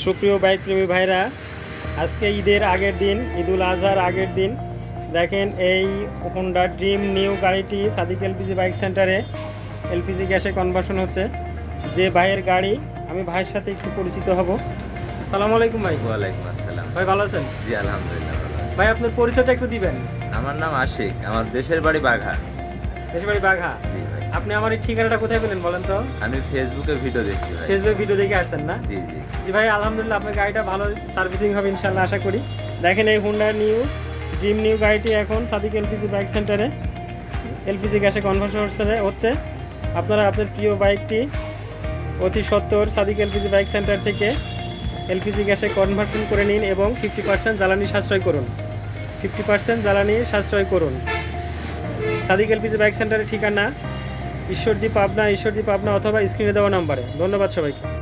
সুপ্রিয় বাইক প্রেমী ভাইরা, আজকে ঈদের আগের দিন, ঈদুল আজহার আগের দিন, দেখেন এই হোন্ডা ড্রিম নিউ গাড়িটি সাদিক এলপিজি বাইক সেন্টারে এলপিজি গ্যাসে কনভার্সন হচ্ছে। যে ভাইয়ের গাড়ি, আমি ভাইয়ের সাথে একটু পরিচিত হব। আসসালামু আলাইকুম ভাই। ওয়ালাইকুম আসসালাম। ভাই ভালো আছেন? জি আলহামদুলিল্লাহ ভালো আছি। ভাই আপনার পরিচয়টা একটু দিবেন। আমার নাম আশিক, আমার দেশের বাড়ি বাঘা। দেশের বাড়ি বাঘা। জি ভাই। আপনি আমার এই ঠিকানাটা কোথায় পেলেন বলেন তো? আমি ফেসবুকে ভিডিও দেখছি ভাই। ফেসবুক ভিডিও দেখে আসছেন না? জি জি। জি ভাই, আলহামদুলিল্লাহ আপনার গাড়িটা ভালো সার্ভিসিং হবে ইনশাল্লাহ, আশা করি। দেখেন এই হোন্ডা নিউ ড্রিম নিউ গাড়িটি এখন সাদিক এলপিজি বাইক সেন্টারে এলপিজি গ্যাসে কনভার্সন হচ্ছে। আপনারা আপনার প্রিয় বাইকটি অতি সত্বর সাদিক এলপিজি বাইক সেন্টার থেকে এলপিজি গ্যাসে কনভার্সন করে নিন এবং 50% জ্বালানি সাশ্রয় করুন। 50% জ্বালানি সাশ্রয় করুন। সাদিক এলপিজি বাইক সেন্টারের ঠিকানা ঈশ্বরদী পাবনা অথবা স্ক্রিনে দেওয়া নাম্বারে। ধন্যবাদ সবাইকে।